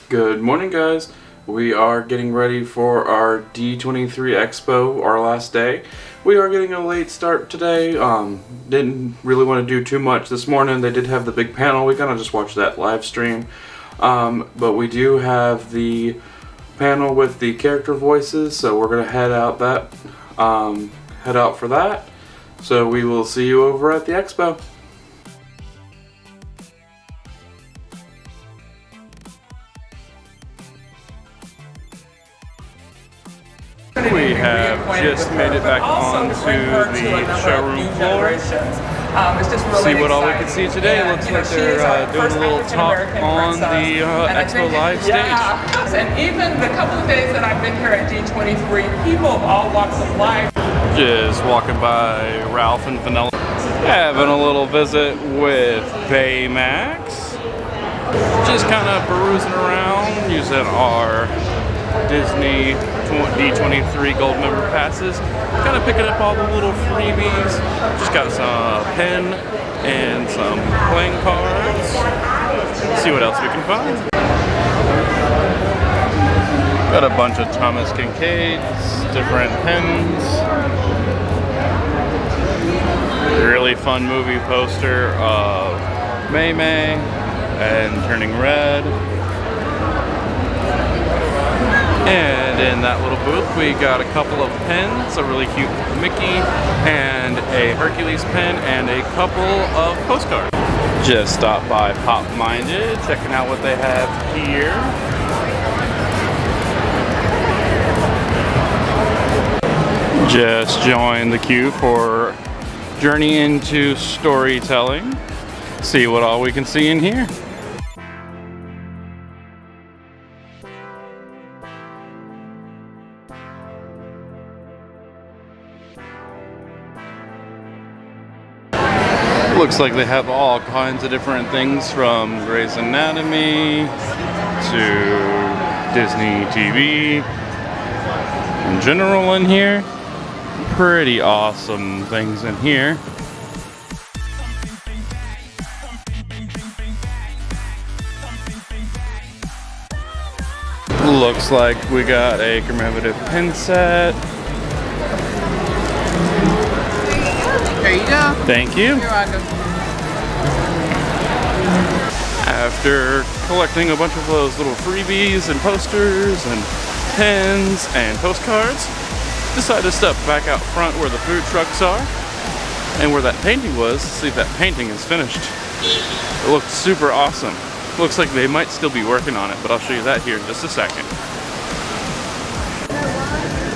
Good morning, guys. We are getting ready for our D23 Expo, our last day. We are getting a late start today. Didn't really want to do too much this morning. They did have the big panel. We kind of just watched that live stream. But we do have the panel with the character voices, so we're gonna head out for that. So we will see you over at the expo. We have just made it back onto the showroom floor. See what all we can see today. Looks like they're doing a little talk on the Expo Live stage. Yeah, and even the couple of days that I've been here at D23, people of all walks of life. Just walking by Ralph and Vanilla. Having a little visit with Baymax. Just kind of perusing around using our Disney D23 gold member passes, kind of picking up all the little freebies. Just got some pen and some playing cards. See what else we can find. Got a bunch of Thomas Kincaids, different pens. Really fun movie poster of May May and Turning Red. And in that little booth, we got a couple of pens, a really cute Mickey, and a Hercules pen, and a couple of postcards. Just stopped by Pop Minded, checking out what they have here. Just joined the queue for Journey into Storytelling. See what all we can see in here. Looks like they have all kinds of different things from Grey's Anatomy to Disney TV in general in here. Pretty awesome things in here. Looks like we got a commemorative pin set. There you go. Thank you. You're welcome. After collecting a bunch of those little freebies and posters and pens and postcards, decided to step back out front where the food trucks are and where that painting was to see if that painting is finished. It looked super awesome. Looks like they might still be working on it, but I'll show you that here in just a second.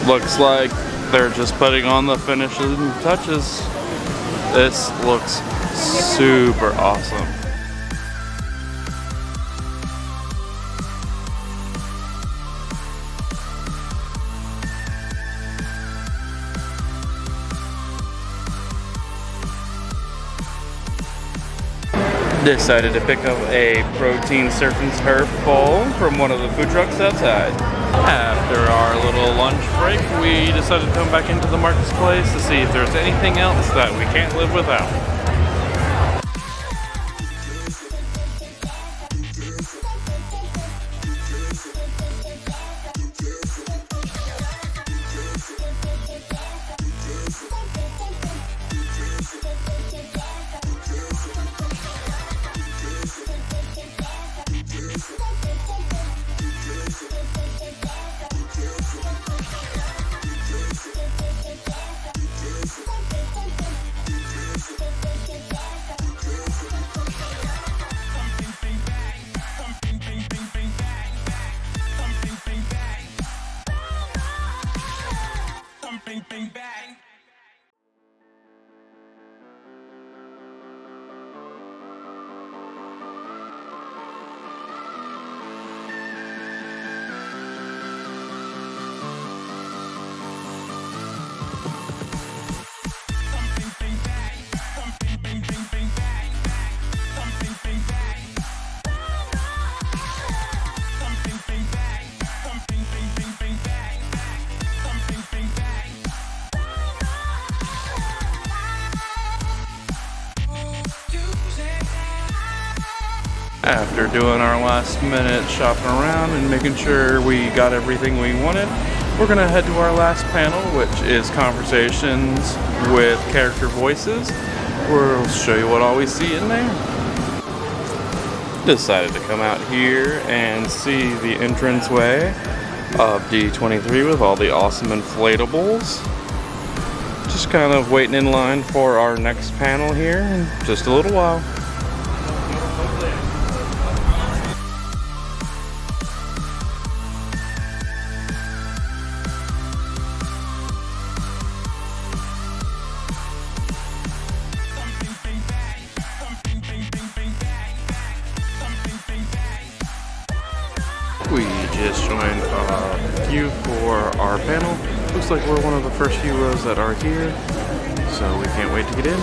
Looks like they're just putting on the finishing touches. This looks super awesome. Decided to pick up a protein surf and turf bowl from one of the food trucks outside. After our little lunch break, we decided to come back into the marketplace to see if there's anything else that we can't live without. After doing our last minute shopping around and making sure we got everything we wanted, we're gonna head to our last panel, which is conversations with character voices. We'll show you what all we see in there. Decided to come out here and see the entranceway of D23 with all the awesome inflatables. Just kind of waiting in line for our next panel here in just a little while. We just joined a queue for our panel. Looks like we're one of the first few rows that are here, so we can't wait to get in.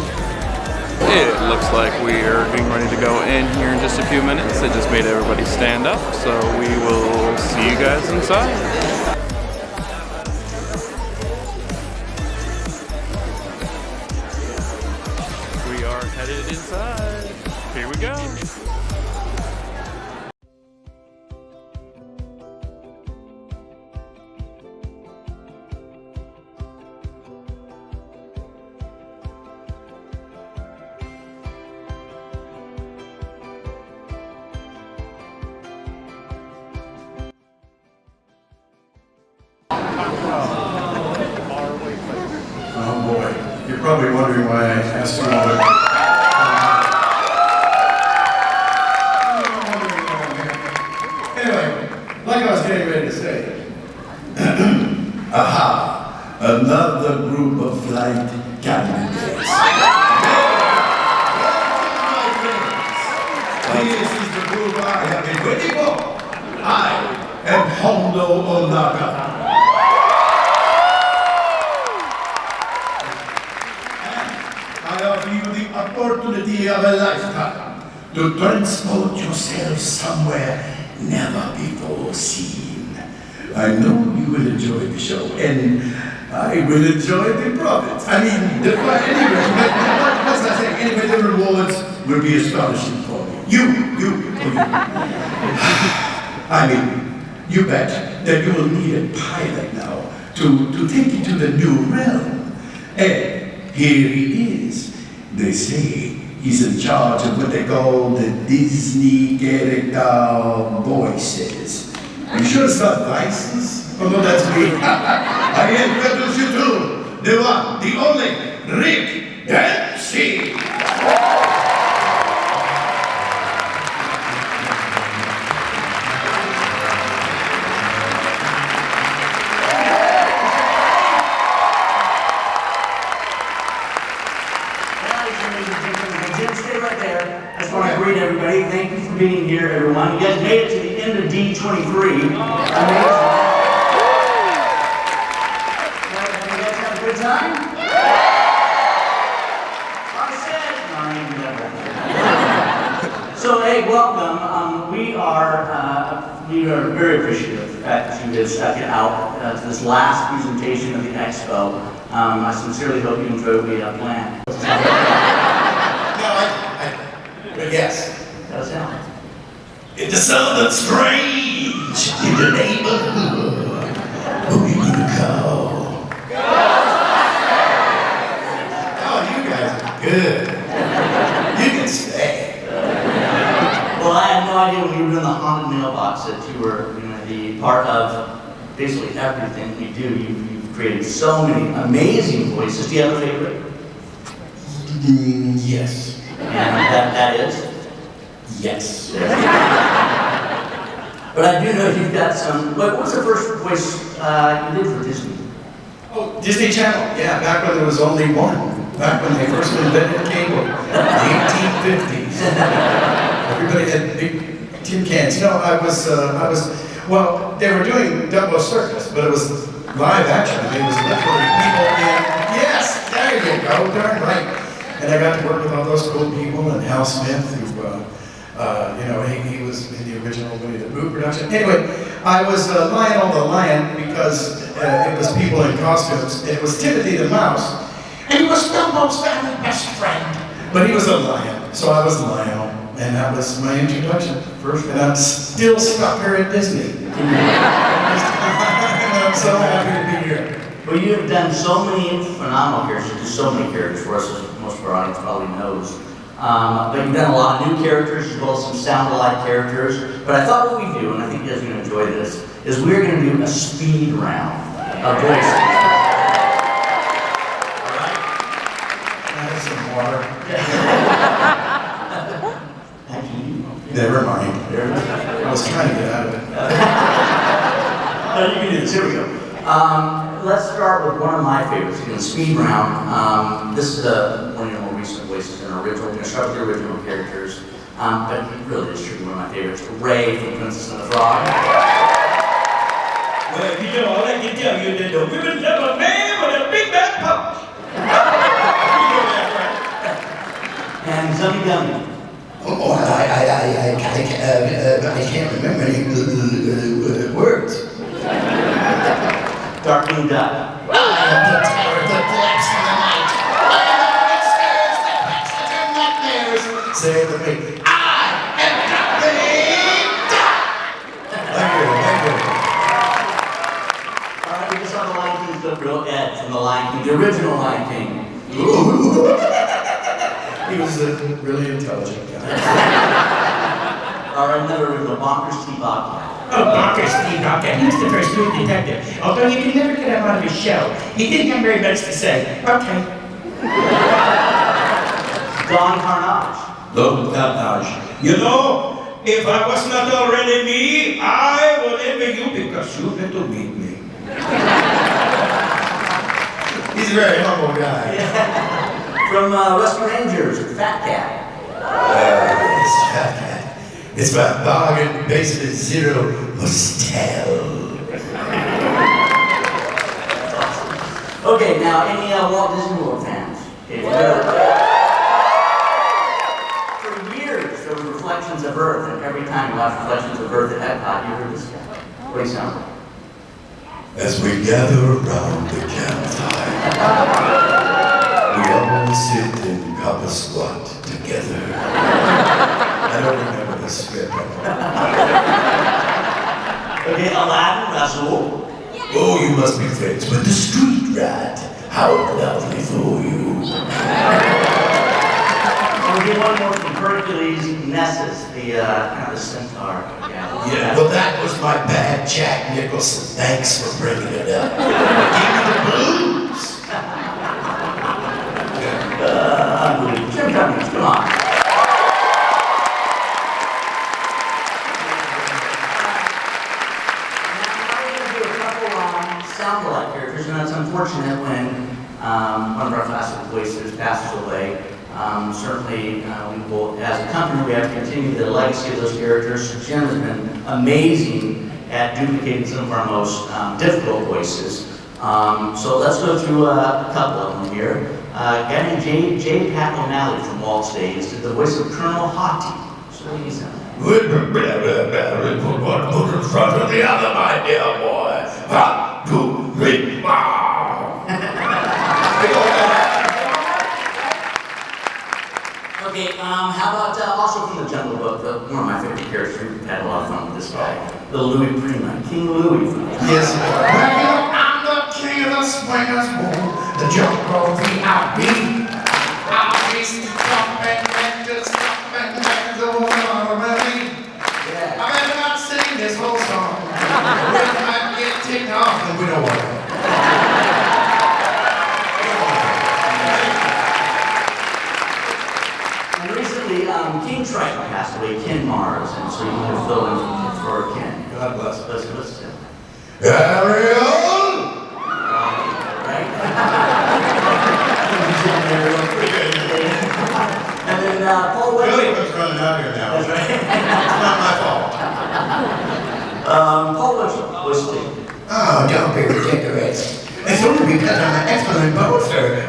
It looks like we are getting ready to go in here in just a few minutes. They just made everybody stand up, so we will see you guys inside. We are headed inside. Here we go. Oh boy, you're probably wondering why I asked you all that. Anyway, like I was getting ready to say, aha, another group of flight candidates. This is the group I have been waiting for. I am Hondo Onaka. I offer you the opportunity of a lifetime to transport yourself somewhere never before seen. I know you will enjoy the show, and I will enjoy the profits. I mean, what's I saying? Anyway, the rewards will be astonishing for me. I mean, you bet that you will need a pilot now to take you to the new realm. And here he is. They say he's in charge of what they call the Disney character voices. Are you sure it's not Vices? Oh no, that's me. I introduce you to the one, the only, Rick Dempsey. Everybody, thank you for being here, everyone. You guys made it to the end of D23. Amazing. You guys have a good time? I said, so, hey, welcome. We are very appreciative of the fact that you guys stuck it out to this last presentation of the expo. I sincerely hope you enjoyed what we had planned. Yes. How's that? It sounded strange in the neighborhood. Who you gonna call? Oh, you guys are good. You can stay. Well, I had no idea when you were in the haunted mailbox that you were going to be part of basically everything we do. You've created so many amazing voices. Do you have a favorite? Yes. And that is? Yes. But I do know you've got some. What was the first voice you did for Disney? Oh, Disney Channel. Yeah, back when there was only one. Back when they first invented cable. The 1850s. Everybody had big tin cans. You know, well, they were doing Dumbo Circus, but it was live action. It was literally people in, yes, there you go, darn right. And I got to work with all those cool people, and Hal Smith, who, he was in the original Winnie the Pooh production. Anyway, I was Lionel the Lion because it was people in costumes, and it was Timothy the Mouse, and he was Dumbo's family best friend. But he was a lion, so I was Lionel. And that was my introduction first, and I'm still stuck here at Disney. I'm so happy to be here. Well, you have done so many phenomenal characters. You do so many characters for us, as most of our audience probably knows. But you've done a lot of new characters, as well as some sound-alike characters. But I thought what we do, and I think you guys are going to enjoy this, is we're going to do a speed round of voices. All right? Can I have some water? Actually, Never mind. there it is. I was trying to get out of it. No, you can do this. Here we go. Let's start with one of my favorites, the speed round. This is one of your more recent voices, an original. We're going to start with the original characters, but it really is truly one of my favorites. Ray from Princess and the Frog. Well, you know, all I can tell you is that the women love a man with a big back pouch. You know that, right? And Zummy Gummy. Oh, I can't remember any words. Darkwing Duck. I am the terror that blacks in the night. I am the scares that backs that turn nightmares. Say it with me. I am Darkwing Duck. Thank you, thank you. All right, we just saw the Lion King's the real Ed from the Lion King, the original Lion King. He was a really intelligent guy. All right, another original, Bonkers T. Bobcat. Oh, Bonkers Steve Bobcat. He was the first new detective. Although you can never get him out of his shell. He didn't have very much to say. Okay. Don Carnage. Love Carnage. You know, if I was not already me, I would envy you because you get to meet me. He's a very humble guy. From Rescue Rangers, Fat Cat. It's Fat Cat. It's my bargain basement zero hostel. Okay, now any Walt Disney World fans? If you For years, there were reflections of Earth, and every time you watch reflections of Earth at Epcot, you heard this guy. What do you sound like? As we gather around the campfire, we all sit in copper squat together. I don't remember the script. Okay, Aladdin Russell. Oh, you must be friends with the street rat. How lovely for you. We'll get one more from Hercules Nessus, the kind of the centaur. Yeah, well, that was my bad Jack Nicholson. Thanks for bringing it up. Give me the blues. Unbelievable. Jim Cummings, come on. Sound-alike characters, and that's unfortunate when one of our classic voices passes away. Certainly, we will, as a company, we have to continue the legacy of those characters. Jim has been amazing at duplicating some of our most difficult voices. So let's go through a couple of them here. A guy named J. Pat O'Malley from Walt's Days did the voice of Colonel Hottie. So what do you sound like? Put one foot in front of the other, my dear boy. 1, 2, 3, Okay, how about also from the Jungle Book, one of my favorite characters. We've had a lot of fun with this guy, the Louis Prima, King Louis from the Jungle Book. Yes. Well, I'm the king of the swingers, the jungle VIP. I'll be stomping and just stomping and going on already. Yeah. I better not sing this whole song. We might get ticked off and we don't want it. And recently, King Triton passed away, Ken Mars, and so you can fill in for Ken. God bless. Listen. Ariel! Right? And then Paul Billy Wesley. was running out here now. That's right. It's not my fault. Paul Wesley was Sting. Oh, don't be ridiculous. It's only because I'm an excellent boxer.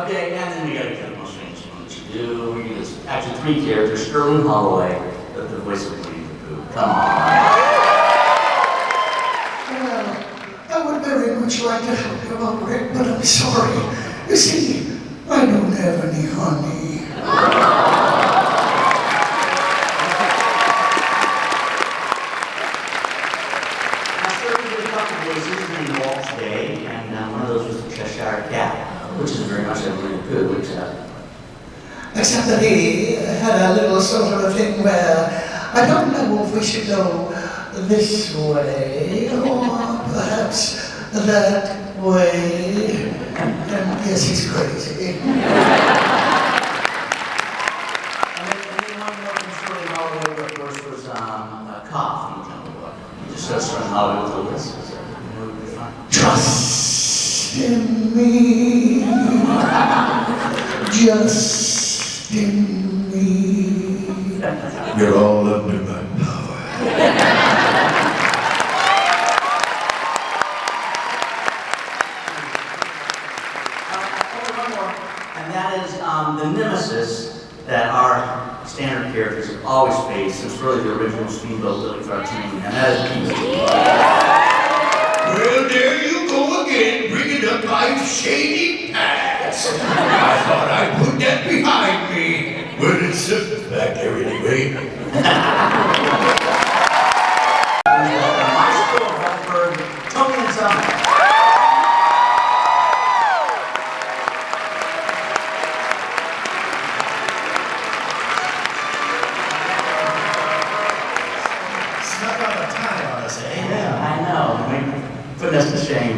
Okay, and then we gotta get the most famous one that you do. We do this actually 3 characters, Sterling Holloway, the voice of Winnie the Pooh. Come on. I would very much much like to help you out, Rick, but I'm sorry. You see, I don't have any honey. I served with a couple of races named Walt's Day, and one of those was the Cheshire Cat, which is very much a really good, Except that he had a little sort of a thing where I don't know if we should go this way or perhaps that way. And yes, he's crazy. And anyone who opens story Hollywood, of course, was a cop from the Jungle Book. He just starts running Hollywood with a list. So it would be fun. Trust in me. Just in me. You're all under my power. And that is the nemesis that our standard characters have always faced since really the original Steamboat Willie cartoon, and that is Pee-wee. Well, there you go again, bringing up my shady past. I thought I'd put that behind me. Well, it's back there anyway. Maestro of Hepburn, Tony and Summit. Snuck out a tie on us, eh? Yeah, I know. Putting us to shame.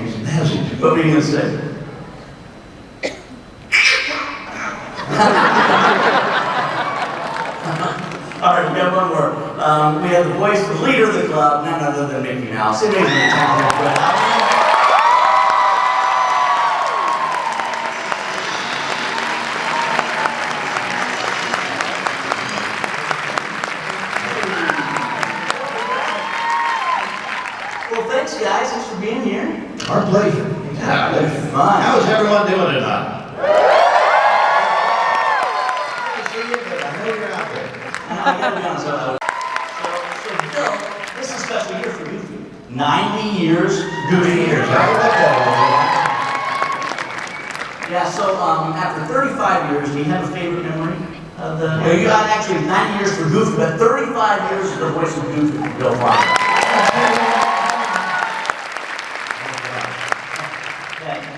What were you going to say? All right, we got one more. We have the voice, the leader of the club, none other than Mickey Mouse. It makes me talented. Well, thanks, guys. Thanks for being here. Our pleasure. Yeah, it was fun. How's everyone doing tonight? I gotta be honest, so Bill, this is a special year for Goofy. 90 years, Goofy years. Yeah, so after 35 years, do you have a favorite memory of the... Well, you got actually 90 years for Goofy, but 35 years is the voice of Goofy, Bill Fox.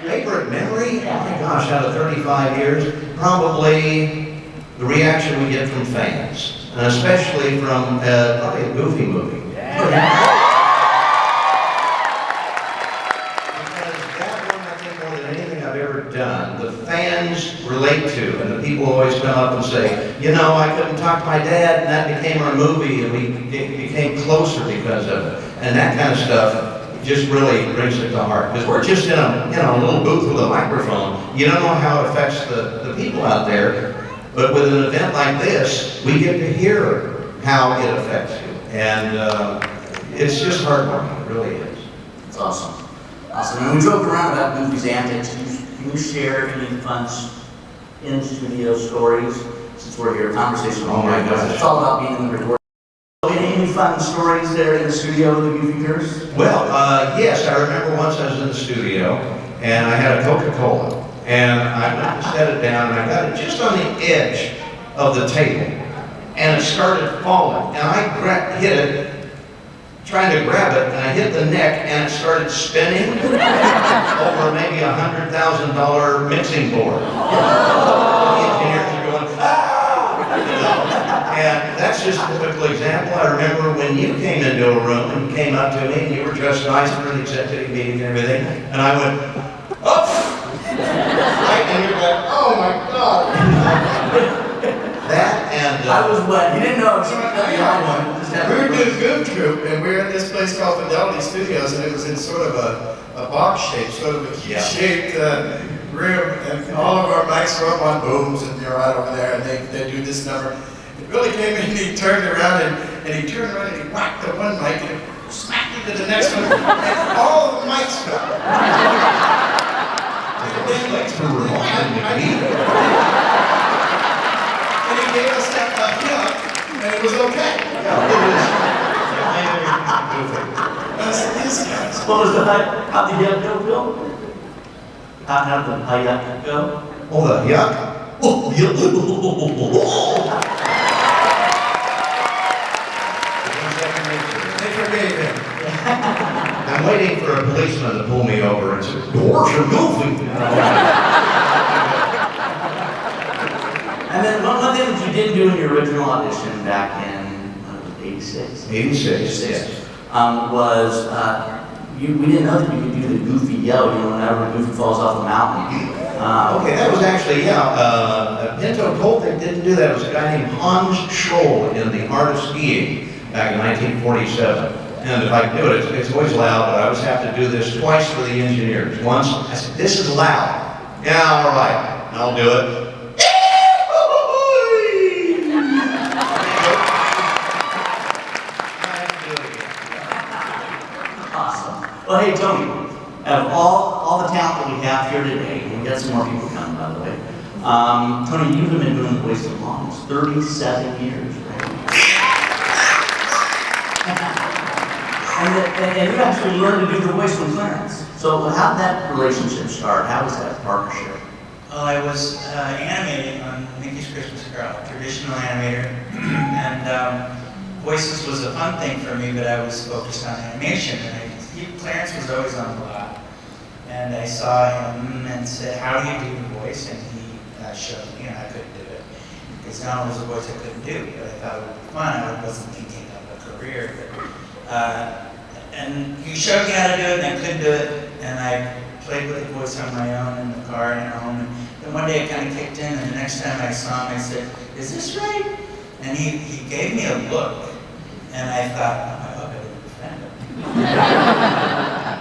Favorite memory? Oh my gosh, out of 35 years, probably the reaction we get from fans, and especially from probably a Goofy movie. Because that one, I think, more than anything I've ever done, the fans relate to, and the people always come up and say, you know, I couldn't talk to my dad, and that became our movie, and we became closer because of it, and that kind of stuff. Just really brings it to heart. Because we're just in a little booth with a microphone. You don't know how it affects the people out there. But with an event like this, we get to hear how it affects you. And it's just heartwarming. It really is. It's awesome. Awesome. And we joked around about Goofy's antics. Can you share any fun in-studio stories? Since we're here, conversation. Oh my gosh. It's all about being in the recording. Any fun stories there in the studio with the Goofy Girls? Well, yes, I remember once I was in the studio and I had a Coca-Cola and I went to set it down and I got it just on the edge of the table and it started falling and I hit it, trying to grab it, and I hit the neck and it started spinning over maybe $100,000 mixing board. The engineers are going, ah! And that's just a typical example. I remember when you came into a room and came up to me and you were dressed nice for an executive meeting and everything, and I went, oh! Right? And you're like, oh my God. That and... I was wet. You didn't know. We were doing Goon Troop, and we were in this place called Fidelity Studios, and it was in sort of a box shape, sort of a cube-shaped room, and all of our mics were up on booms, and they're right over there, and they do this number. And Billy came in, and he turned around, and he turned around, and he whacked the one mic, and it smacked into the next one, and all the mics fell. Thanks for reminding me. And he gave us that hug, and it was okay. It was I said, these guys What was the how'd the yuck go, Bill? How'd the yuck go? Oh, the yuck? Oh, yuck. I'm waiting for a policeman to pull me over and say, "Doors are goofy." And then one thing that you didn't do in your original audition back in 86? 86, yes. Was we didn't know that you could do the goofy yell, you know, whenever Goofy falls off the mountain. Okay, that was actually, Pinto Colpick didn't do that. It was a guy named Hans Scholl in The Art of Skiing back in 1947. And if I can do it, it's always loud, but I always have to do this twice for the engineers. Once, I said, "This is loud." "Yeah, all right, I'll do it." Awesome. Well, hey, Tony, out of all the talent that we have here today, and we got some more people coming, by the way, Tony, you've been doing the voice the longest, 37 years, right? And you actually learned to do the voice from Clarence. So how did that relationship start? How was that partnership? Well, I was animating on Mickey's Christmas Carol, traditional animator, and voices was a fun thing for me, but I was focused on animation, and Clarence was always on the lot. And I saw him and said, "How do you do the voice?" And he showed me, and I couldn't do it. Because not only was a voice I couldn't do, but I thought it would be fun. I wasn't thinking of a career. And he showed me how to do it, and I couldn't do it, and I played with the voice on my own in the car and at home. And then one day it kind of kicked in, and the next time I saw him, I said, "Is this right?" And he gave me a look, and I thought, "Oh, I hope I didn't offend him."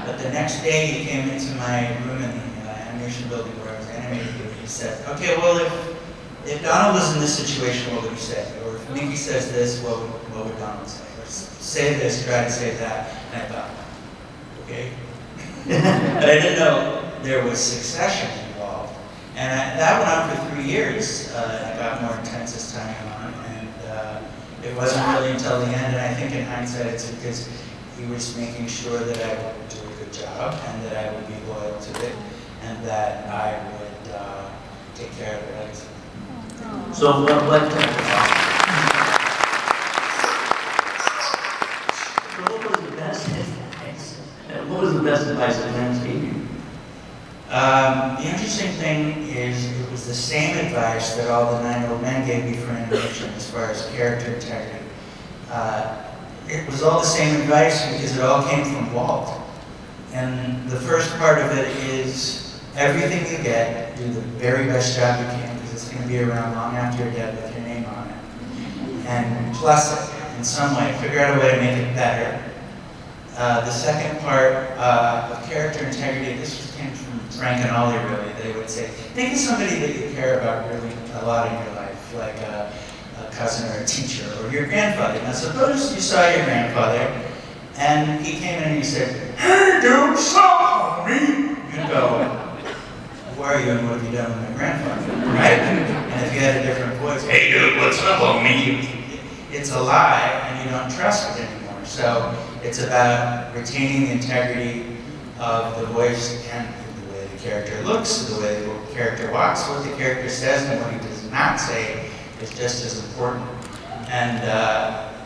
But the next day he came into my room in the animation building where I was animating, and he said, "Okay, well, if Donald was in this situation, what would he say? Or if Mickey says this, what would Donald say? Or say this, try to say that." And I thought, okay. But I didn't know there was succession involved. And that went on for 3 years. It got more intense as time went on. And it wasn't really until the end, and I think in hindsight it's because he was making sure that I would do a good job and that I would be loyal to it and that I would take care of it. So what was the best advice? What was the best advice that Clarence gave you? The interesting thing is it was the same advice that all the 9 Old Men gave me for animation as far as character integrity. It was all the same advice because it all came from Walt. And the first part of it is everything you get, do the very best job you can because it's going to be around long after you're dead with your name on it. And plus it in some way, figure out a way to make it better. The second part of character integrity, this came from Frank and Ollie really, they would say, think of somebody that you care about really a lot in your life, like a cousin or a teacher or your grandfather. Now suppose you saw your grandfather and he came in and he said, "Hey dude, stop me!" You'd go, "Who are you and what have you done with my grandfather?" Right? And if you had a different voice, "Hey dude, what's up on me?" It's a lie and you don't trust it anymore. So it's about retaining the integrity of the voice and the way the character looks, the way the character walks, what the character says and what he does not say is just as important. And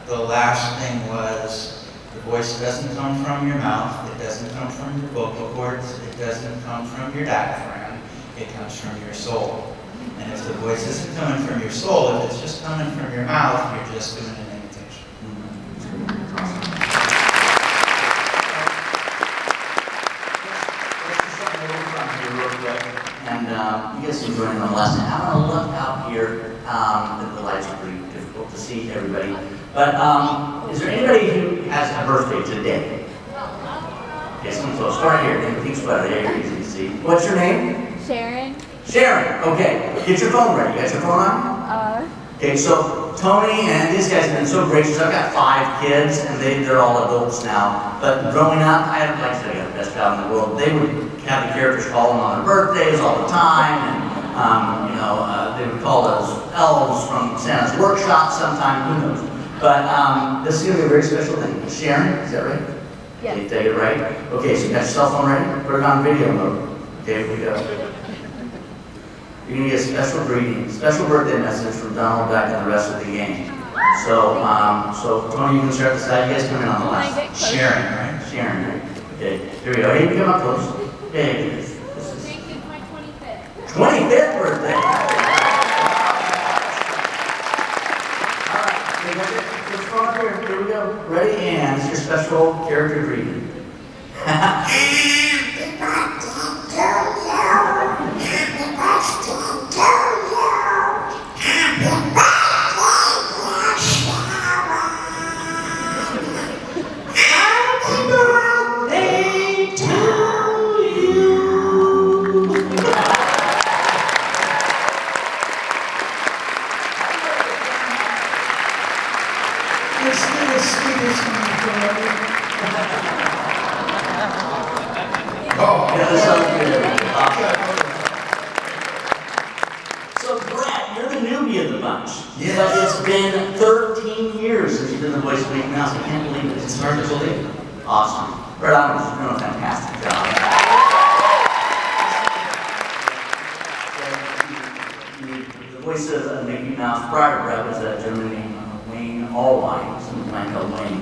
the last thing was the voice doesn't come from your mouth, it doesn't come from your vocal cords, it doesn't come from your diaphragm, it comes from your soul. And if the voice isn't coming from your soul, if it's just coming from your mouth, you're just doing an imitation. And you guys are joining the lesson. I'm going to look out here. The lights are pretty difficult to see everybody. But is there anybody who has a birthday today? Okay, so start here. Then pink sweater. There, you're easy to see. What's your name? Sharon. Sharon. Okay. Get your phone ready. You got your phone on? Okay, so Tony and these guys have been so gracious. I've got 5 kids, and they're all adults now. But growing up, I had, like I said, I got the best job in the world. They would have the characters call them on their birthdays all the time, and they would call us elves from Santa's workshop sometime. Who knows? But this is going to be a very special thing. Sharon, is that right? Yes. Did I get it right? Okay, so you got your cell phone ready? Put it on video mode. Okay, here we go. You're gonna get a special greeting, special birthday message from Donald Beck and the rest of the gang. So, so Tony, you can start this side. You guys come in on the left. Sharon, right? Sharon, right? Okay, here we go. Hey, you come up close. Hey, this is Thank you, it's my 25th. 25th birthday. All right, let's go up here. Here we go. Ready? And it's your special character greeting. So Brett, you're the newbie of the bunch. Yes. But it's been 13 years since you've been the voice of Mickey Mouse. I can't believe it. It's hard to believe. Awesome. Brett, I'm just doing a fantastic job. The voice of Mickey Mouse prior to Brett was a gentleman named Wayne Allwine. Some of you might know Wayne.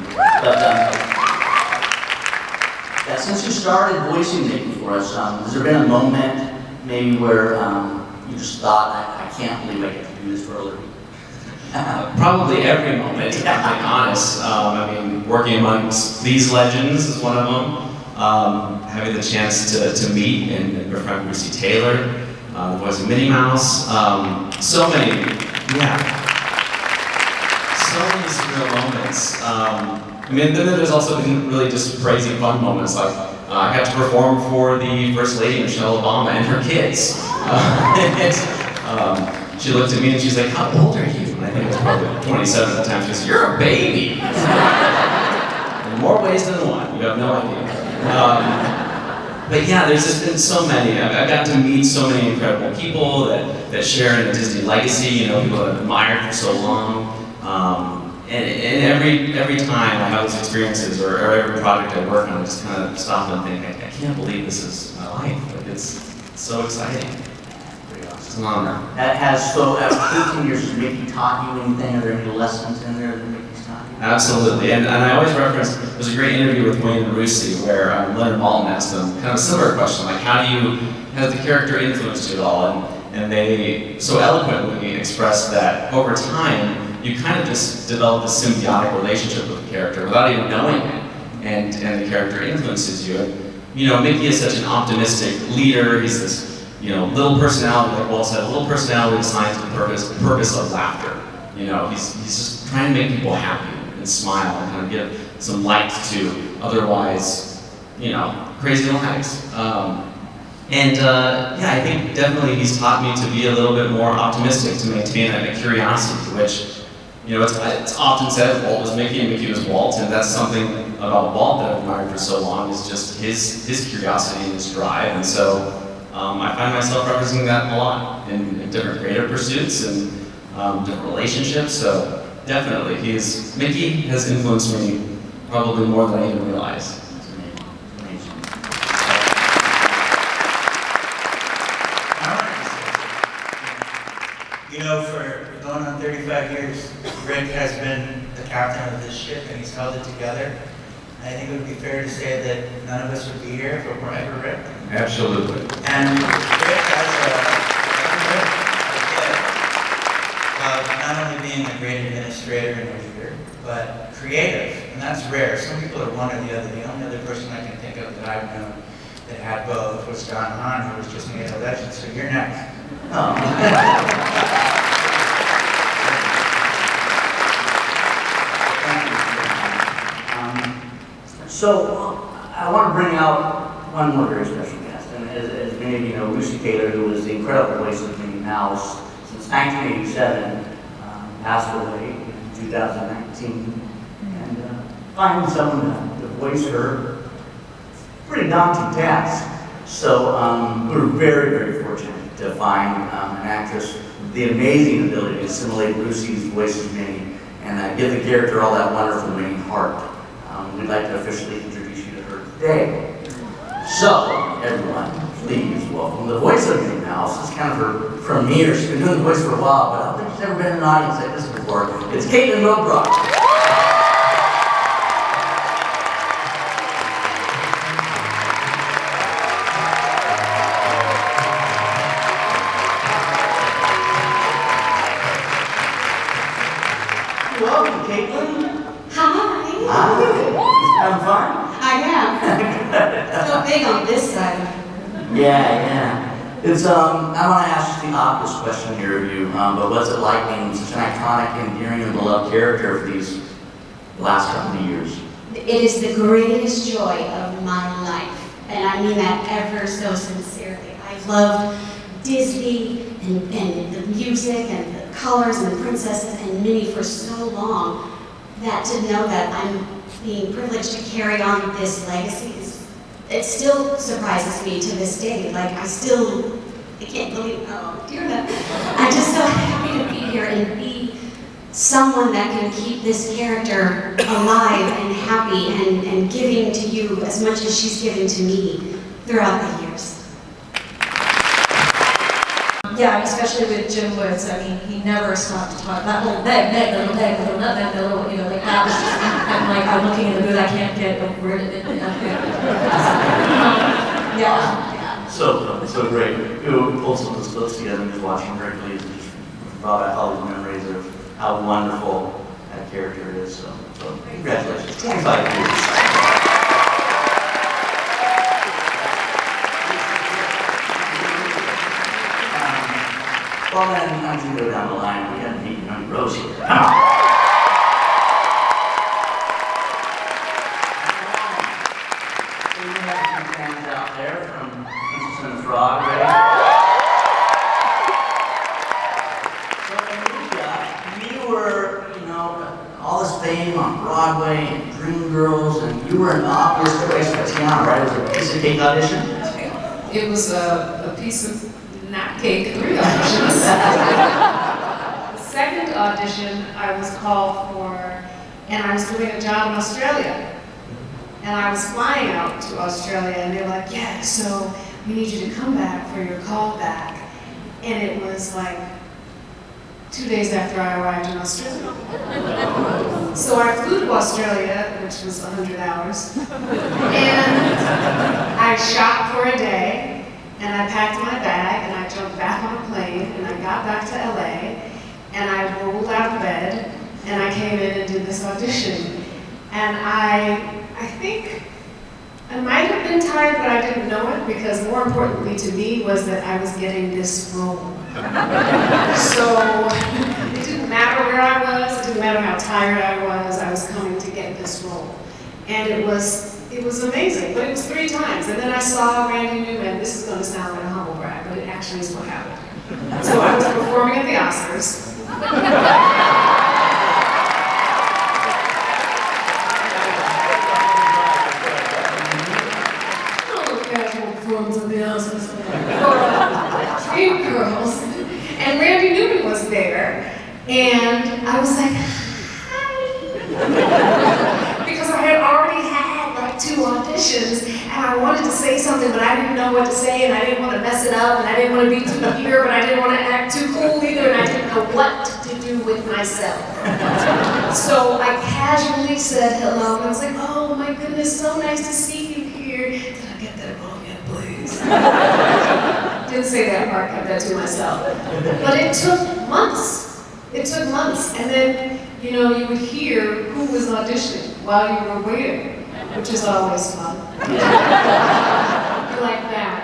But since you started voicing Mickey for us, has there been a moment maybe where you just thought, I can't believe I get to do this for a living? Probably every moment, if I'm being honest. I mean, working amongst these legends is one of them. Having the chance to meet and befriend Brucey Taylor, the voice of Minnie Mouse. So many surreal moments. I mean, then there's also been really just crazy fun moments, like I got to perform for the First Lady, Michelle Obama, and her kids. She looked at me and she's like, how old are you? And I think I was probably 27 at the time. She goes, you're a baby. In more ways than one, you have no idea. But yeah, there's just been so many. I've gotten to meet so many incredible people that share in the Disney legacy, you know, people that I've admired for so long. And every time I have those experiences or every project I work on, I just kind of stop and think, I can't believe this is my life. Like, it's so exciting. It's an honor. So after 15 years, has Mickey taught you anything? Are there any lessons in there that Mickey's taught you? Absolutely, and I always reference, there's a great interview with Wayne and Brucey where Leonard Maltin asked them kind of a similar question, like has the character influenced you at all? And they so eloquently expressed that over time, you kind of just develop a symbiotic relationship with the character without even knowing it, and the character influences you. And, you know, Mickey is such an optimistic leader. He's this, you know, little personality, like Walt said, a little personality assigned to the purpose of laughter. You know, he's just trying to make people happy and smile and kind of give some light to otherwise, you know, crazy lives. Yeah, I think definitely he's taught me to be a little bit more optimistic, to maintain a curiosity, which, you know, it's often said Walt was Mickey and Mickey was Walt, and that's something about Walt that I've admired for so long, is just his curiosity and his drive. And so I find myself representing that a lot in different creative pursuits and different relationships. So definitely, Mickey has influenced me probably more than I even realize. You know, for going on 35 years, Rick has been the captain of this ship and he's held it together. I think it would be fair to say that none of us would be here if it weren't for Rick. Absolutely. And Rick has a gift of not only being a great administrator and a leader, but creative, and that's rare. Some people are one or the other. The only other person I can think of that I've known that had both was John Hahn, who was just made a legend. So you're next. So I want to bring out one more very special guest, and as many of you know, Brucey Taylor, who was the incredible voice of Minnie Mouse since 1987, passed away in 2019, and finding someone to voice her, pretty daunting task. So we're very, very fortunate to find an actress with the amazing ability to assimilate Brucey's voice of Minnie and give the character all that wonderful Minnie heart. we'd like to officially introduce you to her today. So, everyone, please welcome the voice of Minnie Mouse. It's kind of her premiere. She's been doing the voice for a while, but I don't think she's ever been in an audience like this before. It's Caitlin Robrock. Welcome, Caitlin. Hi. Hi. You having fun? I am. So big on this side. Yeah. It's I want to ask you the obvious question here of you, but what's it like being such an iconic, endearing, and beloved character for these last couple of years? It is the greatest joy of my life, and I mean that ever so sincerely. I've loved Disney and the music and the colors and the princesses and Minnie for so long that to know that I'm being privileged to carry on this legacy it still surprises me to this day. Like I can't believe, oh dear God. I'm just so happy to be here and be someone that can keep this character alive and happy and giving to you as much as she's given to me throughout the years. Yeah, especially with Jim Woods. I mean, he never stopped to talk. That whole beg, little nutmeg, little, like that was just, I'm looking in the booth, I can't get where did it, yeah. So great. We pulled some of those clips together and just watching her please and just brought back all these memories of how wonderful that character is. So congratulations. 25 years. Well then, as we go down the line, we got Meet Young Rose here. Come on! So you have some fans out there from Princess and the Frog, right? So Anika, you were, all this fame on Broadway and Dreamgirls, and you were an obvious choice for Tiana, right? It was a piece of cake audition? It was a piece of not cake, 3 auditions. The second audition I was called for, and I was doing a job in Australia. And I was flying out to Australia, and they were like, yeah, so we need you to come back for your call back. And it was like 2 days after I arrived in Australia. So I flew to Australia, which was 100 hours, and I shot for a day. And I packed my bag, and I jumped back on a plane, and I got back to LA, and I rolled out of bed, and I came in and did this audition. And I think I might have been tired, but I didn't know it, because more importantly to me was that I was getting this role. So it didn't matter where I was, it didn't matter how tired I was coming to get this role. And it was amazing, but it was 3 times. And then I saw Randy Newman. This is going to sound like a humble brag, but it actually is what happened. So I was performing at the Oscars. Casual performance at the Oscars for Dreamgirls. And Randy Newman was there. And I was like, hi. Because I had already had 2 auditions, and I wanted to say something, but I didn't know what to say, and I didn't want to mess it up, and I didn't want to be too eager, but I didn't want to act too cool either, and I didn't know what to do with myself. So I casually said hello, and I was like, oh my goodness, so nice to see you here. Did I get that wrong yet, please? Didn't say that part, kept that to myself. But it took months. It took months, and then, you would hear who was auditioning while you were waiting, which is always fun. You like that.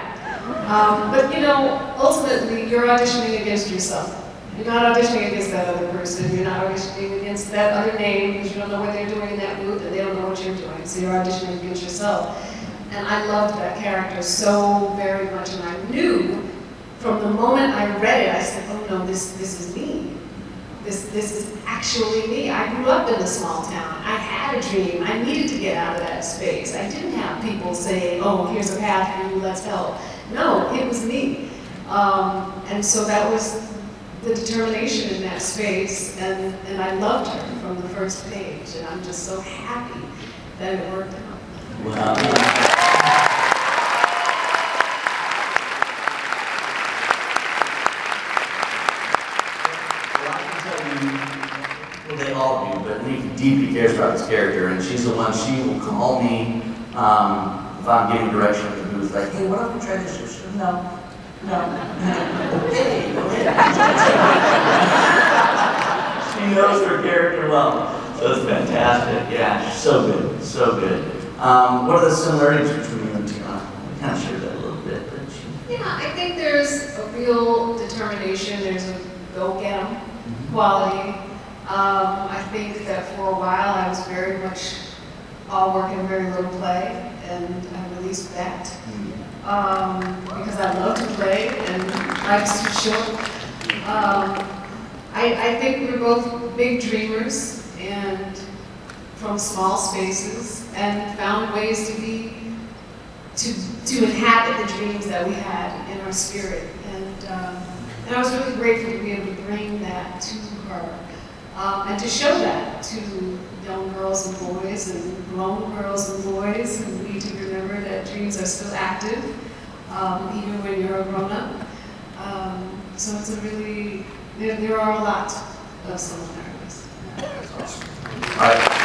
But ultimately, you're auditioning against yourself. You're not auditioning against that other person. You're not auditioning against that other name, because you don't know what they're doing in that booth, and they don't know what you're doing. So you're auditioning against yourself. And I loved that character so very much, and I knew from the moment I read it, I said, oh no, this is me. This is actually me. I grew up in a small town. I had a dream. I needed to get out of that space. I didn't have people saying, oh, here's a path for you, let's help. No, it was me. And so that was the determination in that space, and I loved her from the first page, and I'm just so happy that it worked out. Well, I can tell you, well, they all do, but Nikki deeply cares about this character, and she's the one, she will call me if I'm giving direction at the booth, like, hey, what if we try this? She said, no. Okay. She knows her character well, so it's fantastic. Yeah, she's so good, so good. What are the similarities between you and Tiana? We kind of shared that a little bit, but Yeah, I think there's a real determination, there's a go-get-em quality. I think that for a while I was very much all work and very little play, and I released that. Because I love to play and life's too short. I think we're both big dreamers and from small spaces and found ways to inhabit the dreams that we had in our spirit. And I was really grateful to be able to bring that to her and to show that to young girls and boys and grown girls and boys who need to remember that dreams are still active, even when you're a grown-up. So it's a really, there are a lot of similarities. that's awesome. All right.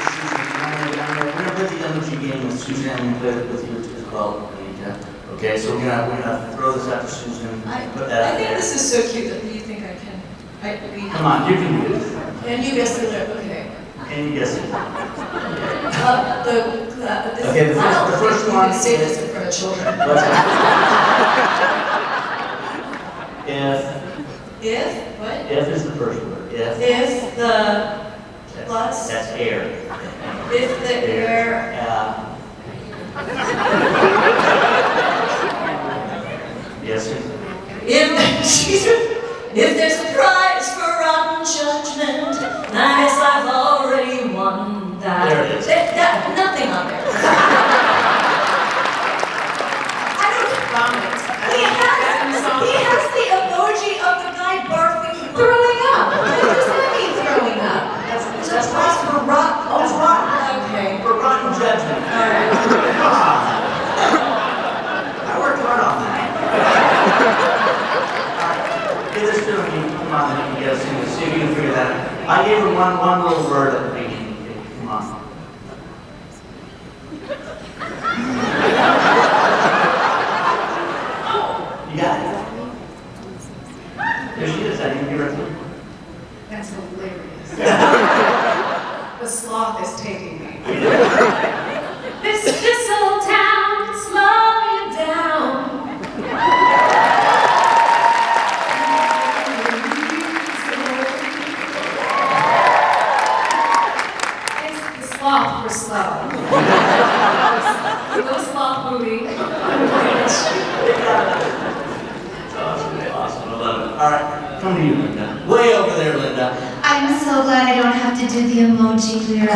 We're going to play the energy game with Suzanne and play it with you as well, Anita. Okay, so we're gonna throw this out to Susan. Put that I out think there. this is so cute that you think I can. Come on, you can do this. And you guess the lyric, okay. Can you guess it? Okay, the first one. You can say this in front of children. What's that? If, what? If is the first word. If the plus, that's air. if the air, Yes, sir. if there's a prize for rotten judgment, I guess I've already won that. There it is. Nothing on there. I don't vomit. He has the emoji of the guy barfing, throwing up. What does that mean, throwing up? That's a prize for rotten. Oh, it's rotten. Okay. For rotten judgment. All right. I worked hard on that. Give this to me. Come on, then you guys sing this. See if you can figure that out. I gave her one little word at the beginning. Come on. You got it. There she is. I didn't give her a clue. That's hilarious. The sloth is taking me. This old town can slow you down. It's the sloth for slow. No sloth movie. Awesome. I love it. All right. Come to you, Linda. Way over there, Linda. I'm so glad I don't have to do the emoji lyric.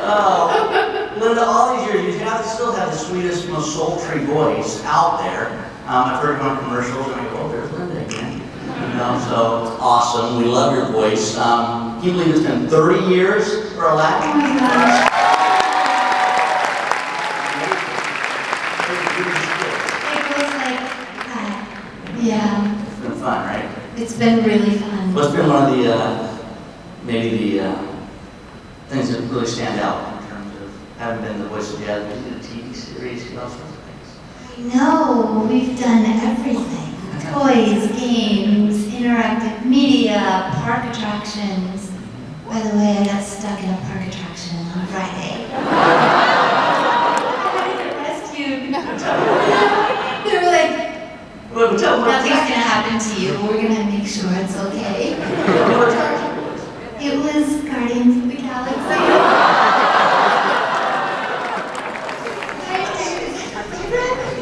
Oh, Linda, all these years, you still have the sweetest, most sultry voice out there. I've heard you on commercials, and I go, oh, there's Linda again. You know, so awesome. We love your voice. Can you believe it's been 30 years for Oh Aladdin? my gosh. It was like that. Yeah. It's been fun, right? It's been really fun. What's been one of the, maybe the things that really stand out in terms of having been the voice of jazz? You did a TV series, you know, all sorts of things. I know, we've done everything. Toys, games, interactive media, park attractions. By the way, I got stuck in a park attraction on Friday. I got rescued. They were like, Well, tell me nothing's gonna happen to you. We're gonna make sure it's okay. It was Guardians of the Galaxy.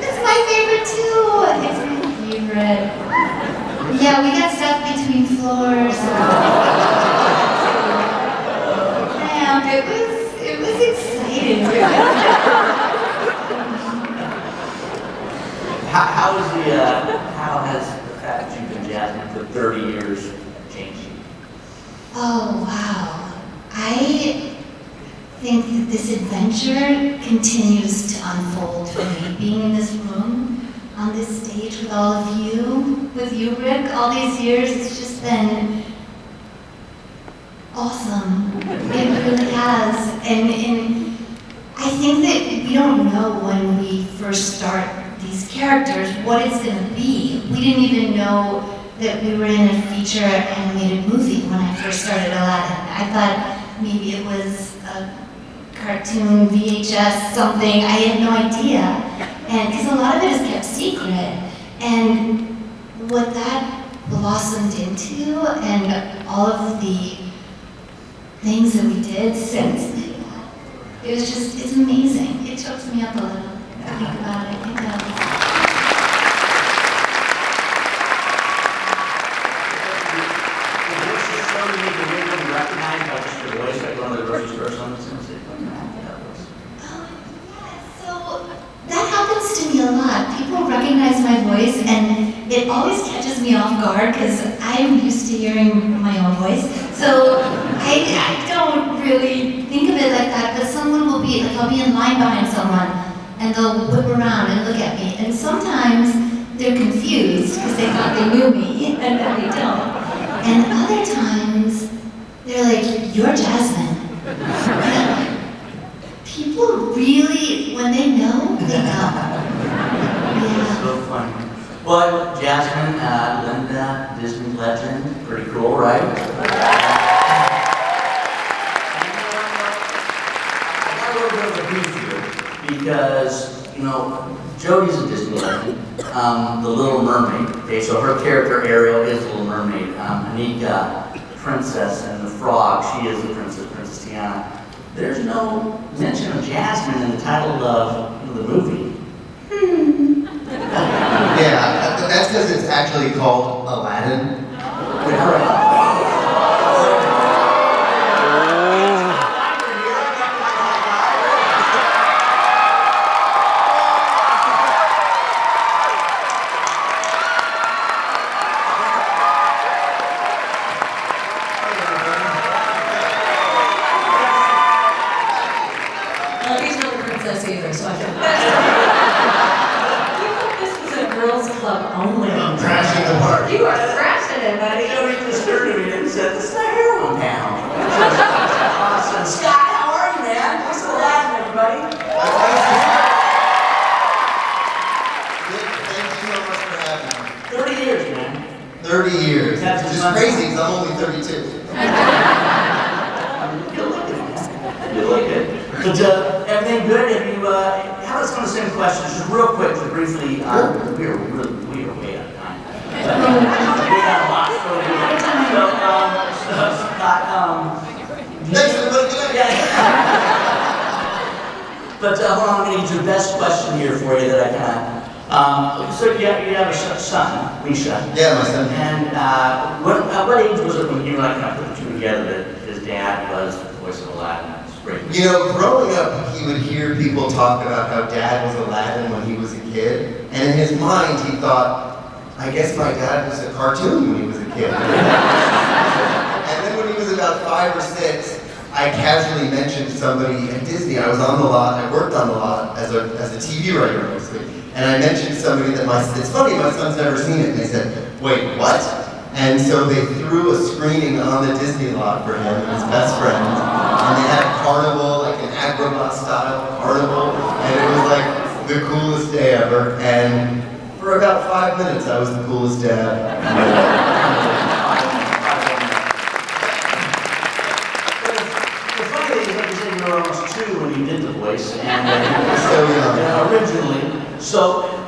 It's my favorite too. It's my favorite. Yeah, we got stuck between floors. Damn, it was exciting. How has the fact that you've been jazzing for 30 years Oh, wow. I think that this adventure continues to unfold for me. Being in this room, on this stage with all of you, with you, Rick, all these years, it's just been awesome. It really has. And I think that we don't know when we first start these characters what it's going to be. We didn't even know that we were in a feature animated movie when I first started Aladdin. I thought maybe it was a cartoon, VHS, something. I had no idea. And because a lot of it is kept secret. And what that blossomed into and all of the things that we did since, it was just, it's amazing. It chokes me up a little to think about it. I think that was... So that happens to me a lot. People recognize my voice and it always catches me off guard because I'm used to hearing my own voice. So I don't really think of it like that, but someone will be, like I'll be in line behind someone and they'll whip around and look at me. And sometimes they're confused because they thought they knew me and then they don't. And other times they're like, "You're Jasmine." People really, when they know, they know. Yeah. So funny. Well, Jasmine, Linda, Disney legend, pretty cool, right? I got a little bit of a beef here because, you know, Jodie's a Disney legend, the Little Mermaid. Okay, so her character Ariel is the Little Mermaid. Anika, the princess, and the frog, she is the princess, Princess Tiana. There's no mention of Jasmine in the title of the movie. Yeah, that's because it's actually called Aladdin. He's not a princess either, so I feel You thought this was a girls' club only. I'm crashing the party. You are crashing it, buddy. Jodie just turned to me and said, "This is the heroin town." Awesome. Scott, how are you, man? Thanks for laughing, everybody. Thank you so much for having me. 30 years, man. 30 years. That's Which is just crazy because I'm only 32. You're looking, man. You're looking. But everything good? Have you, how about some of the same questions, just real quick, just briefly, we are way out of time. We got a lot. So, Scott, Thanks, everybody. Good night. yeah. But hold on, I'm going to get your best question here for you that I kind of, so you have a son, Misha. Yeah, my son. And at what age was it when you were like kind of put the two together that his dad was the voice of Aladdin? You know, growing up, he would hear people talk about how dad was Aladdin when he was a kid. And in his mind, he thought, I guess my dad was a cartoon when he was a kid. And then when he was about 5 or 6, I casually mentioned somebody at Disney. I was on the lot, I worked on the lot as a TV writer mostly. And I mentioned somebody that it's funny, my son's never seen it. And they said, wait, what? And so they threw a screening on the Disney lot for him and his best friend. And they had a carnival, like an Agrabah style carnival. And it was like the coolest day ever. And for about 5 minutes, I was the coolest dad. The funny thing is, like you said, you were almost 2 when you did the voice. And So young. Originally. So,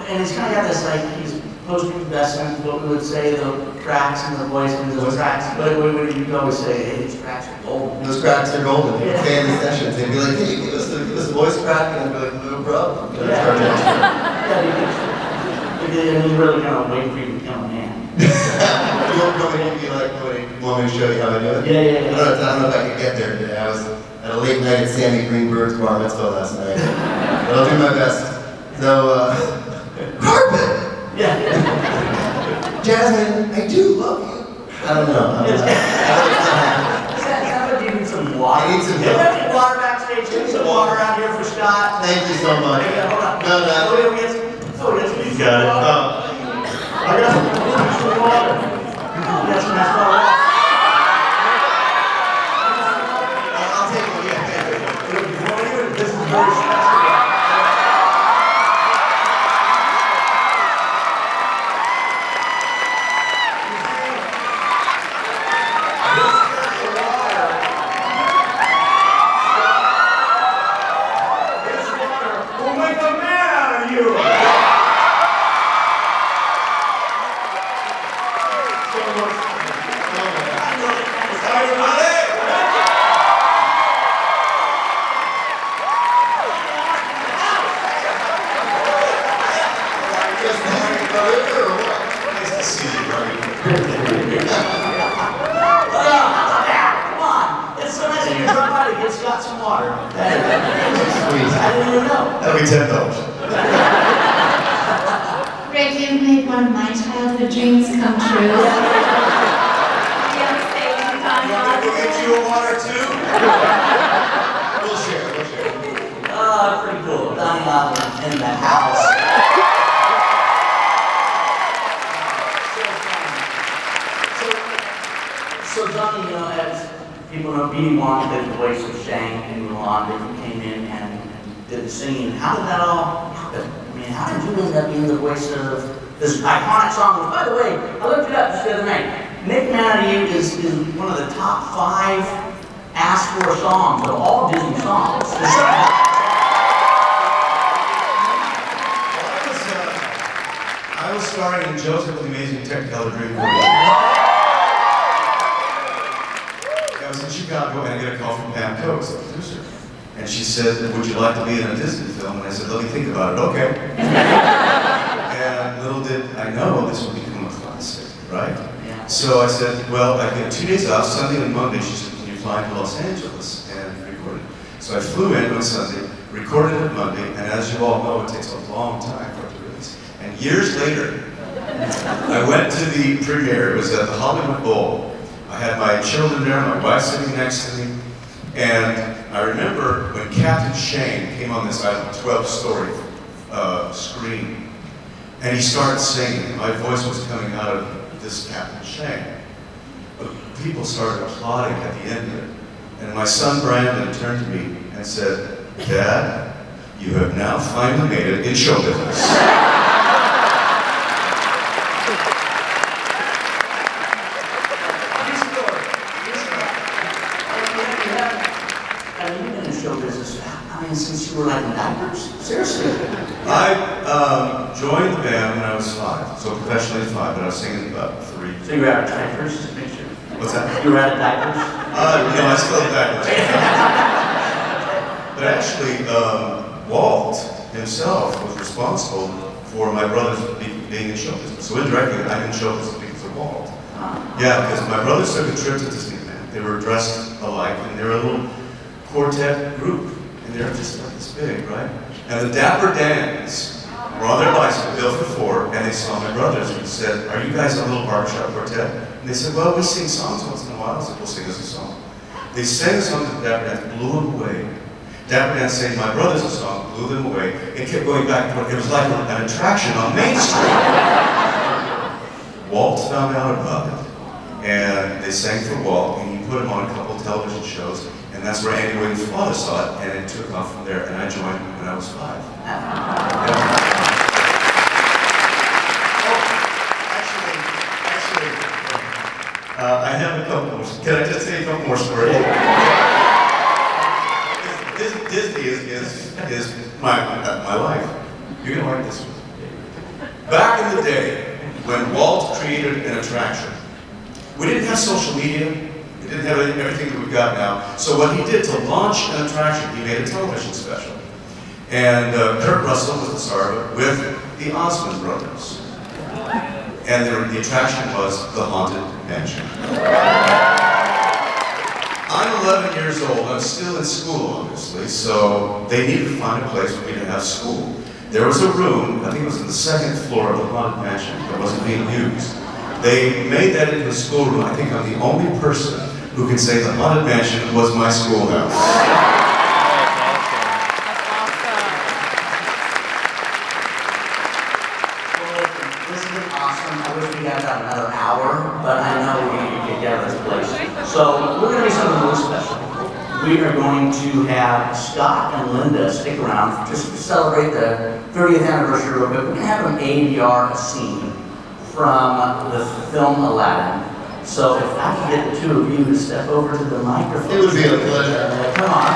and he's kind of got this, like, he's post-pubescent, what we would say, the cracks in the voice, and those cracks, but you always say, hey, these cracks are golden. Those cracks are golden. They'd stay in the sessions. They'd be like, can you give us a voice crack? And I'd be like, no problem. And you really kind of wait for you to become a man. You won't come in and be like, you want me to show you how I do it? Yeah. I don't know if I could get there today. I was at a late night at Sammy Greenberg's bar mitzvah last night. But I'll do my best. So, carpet! Yeah. Jasmine, I do love you. I don't know. I don't know. It's not happening. need some Yeah, help. we need water backstage. We need some water out here for Scott. Thank you so much. Hey, hold on. No, no. Oh, we get some. You got it. I got some water. We got some nice water. I'll take one. Yeah, thank you. This is very special. We'll make a man out of you. Nice to see you, buddy. Come on. It's so nice that you drop by to get Scott some water. I didn't even know. That'll be $10. Rick, you've made one of my childhood dreams come true. We'll get you a water too? We'll share, we'll share. Oh, pretty cool. Donnie Osmond in the house. So Donnie, you know, as people know, B.D. Wong did the voice of Shang in Mulan, that you came in and did the singing. How did that all happen? I mean, how did you end up being the voice of this iconic song? Which, by the way, I looked it up just the other night. Nick Man of You is one of the top 5 asked for songs of all Disney songs. I was starring in Joseph with the Amazing Technicolor Dreamcoat. I was in Chicago and I get a call from Pam Coates, the producer. And she said, would you like to be in a Disney film? And I said, let me think about it, okay. And little did I know this would become a classic, right? Yeah. So I said, well, I get 2 days off, Sunday and Monday. She said, can you fly to Los Angeles and record it? So I flew in on Sunday, recorded it Monday, and as you all know, it takes a long time for it to release. And years later, I went to the premiere. It was at the Hollywood Bowl. I had my children there, my wife sitting next to me, and I remember when Captain Shane came on this 12-story screen, and he started singing. My voice was coming out of this Captain Shane. But people started applauding at the end of it. And my son Brandon turned to me and said, Dad, you have now finally made it in show business. Since you were like in diapers? Seriously? I joined the band when I was 5, so professionally at 5, but I was singing about 3. So you were out of diapers? Just make sure. What's that? You were out of diapers? No, I still have diapers. But actually, Walt himself was responsible for my brothers being in show business. So indirectly, I'm in show business because of Walt. Yeah, because my brothers took a trip to Disneyland. They were dressed alike, and they were a little quartet group. And they're just like this big, right? And the Dapper Dans were on their bicycle, built for 4, and they saw my brothers and said, are you guys a little barbershop quartet? And they said, well, we sing songs once in a while. I said, we'll sing us a song. They sang a song to the Dapper Dans, blew them away. Dapper Dan sang my brothers a song, blew them away. It kept going back and forth. It was like an attraction on Main Street. Walt found out about it, and they sang for Walt, and he put him on a couple of television shows, and that's where Andy Williams' father saw it, and it took off from there, and I joined when I was 5. I have a couple more. Can I just say a couple more stories? Disney is my life. You're gonna like this one. Back in the day, when Walt created an attraction, we didn't have social media. We didn't have everything that we've got now. So what he did to launch an attraction, he made a television special. And Kurt Russell was the star of it with the Osmond brothers. And the attraction was the Haunted Mansion. I'm 11 years old. I'm still in school, obviously, so they needed to find a place for me to have school. There was a room, I think it was on the 2nd floor of the Haunted Mansion, that wasn't being used. They made that into a schoolroom. I think I'm the only person who can say the Haunted Mansion was my schoolhouse. This has been awesome. I wish we had about another hour, but I know we're going to get out of this place. So we're going to do something really special. We are going to have Scott and Linda stick around just to celebrate the 30th anniversary real quick. We're going to have them ADR a scene from the film Aladdin. So if I could get the two of you to step over to the microphone. It would be a pleasure. Come on.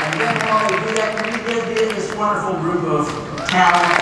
And then while we do that, can we give this wonderful group of talent?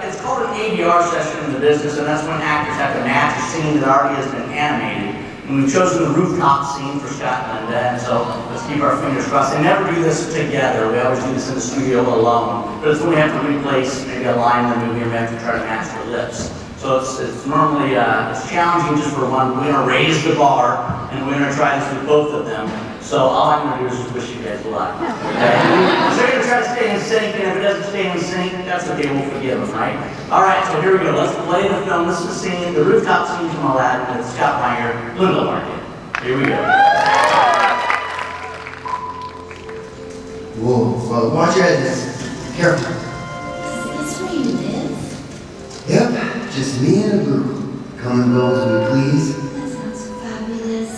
It's called an ADR session in the business, and that's when actors have to match a scene that already has been animated. And we've chosen the rooftop scene for Scott and Linda, and so let's keep our fingers crossed. They never do this together. We always do this in the studio alone. But it's when we have to replace maybe a line in the movie and we have to try to match the lips. So it's normally it's challenging just for one. We're gonna raise the bar, and we're gonna try this with both of them. So all I'm gonna do is just wish you guys luck. Okay? So we're gonna try to stay in sync, and if it doesn't stay in sync, that's okay, we'll forgive them, right? All right, so here we go. Let's play the film. This is the scene, the rooftop scene from Aladdin with Scott Meyer, Linda Market. Here we go. Whoa, well, watch your head, Liz. Careful. Is this where you live? Yep, just me and a group. Come and go as we please. That sounds fabulous.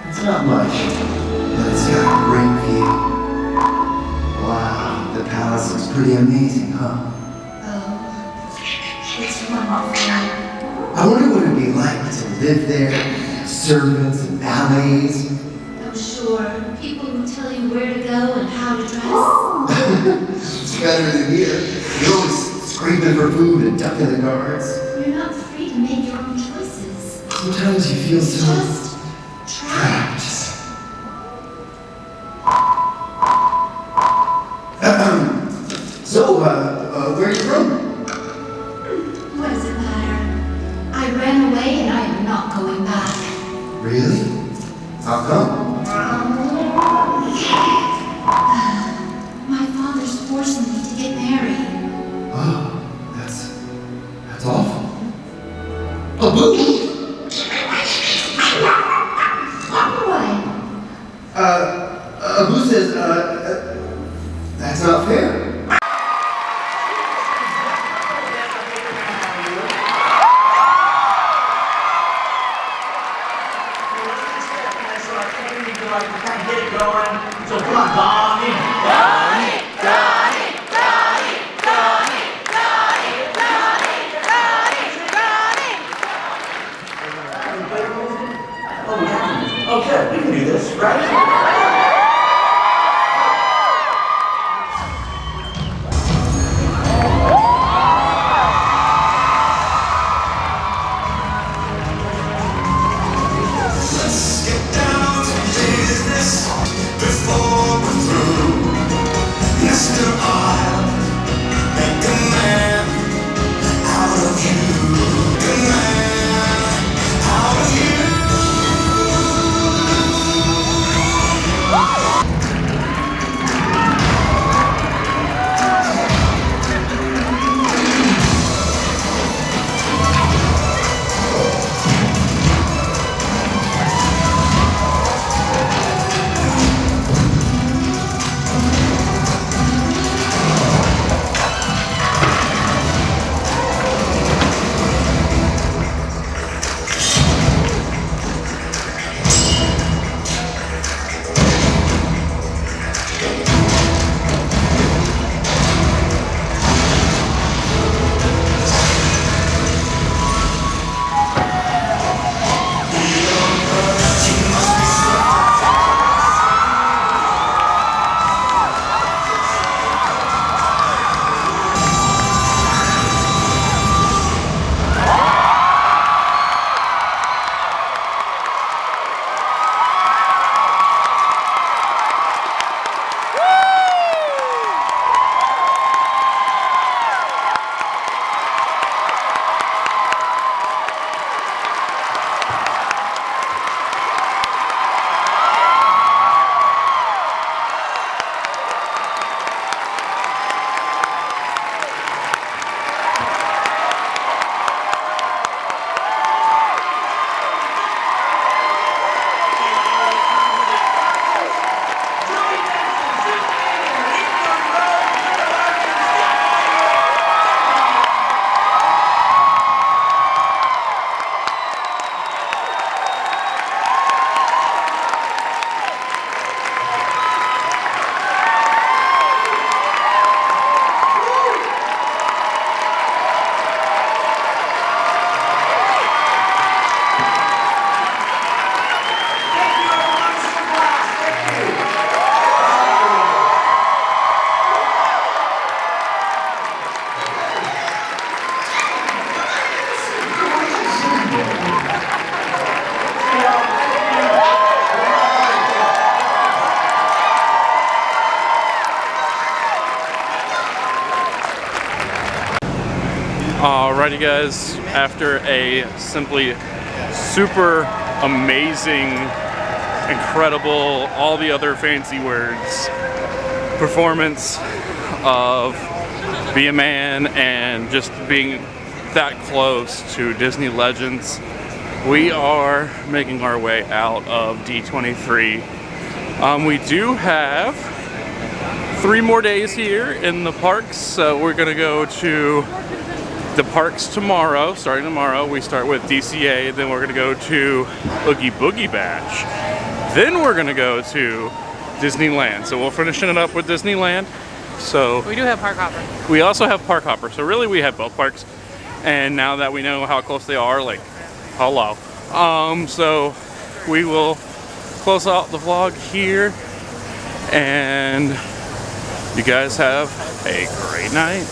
It's not much, but it's got a great view. Wow, the palace looks pretty amazing, huh? Oh, it's wonderful. I wonder what it'd be like to live there, servants and valets. I'm sure people will tell you where to go and how to dress. It's better than here. You're always screaming for food and ducking the guards. You're not free to make your own choices. Sometimes you feel so Just trapped. So, where are you from? what does it matter? I ran away and I am not going back. Really? How come? My father's forcing me to get married. Oh, that's awful. Oh, boo! What? Boo says, that's not fair. So come on, Donnie. Donnie, Donnie, Donnie, Donnie, Donnie, Donnie, Donnie, Donnie. Oh, yeah. Oh, good. We can do this, right? Alrighty guys, after a simply super amazing, incredible, all the other fancy words performance of Be a Man and just being that close to Disney Legends, we are making our way out of D23. We do have 3 more days here in the parks, so we're gonna go to the parks tomorrow. Starting tomorrow, we start with DCA, then we're gonna go to Oogie Boogie Bash, then we're gonna go to Disneyland. So we're finishing it up with Disneyland. So We do have Park Hopper. we also have Park Hopper. So really we have both parks. And now that we know how close they are, like, hello. So we will close out the vlog here, and you guys have a great night.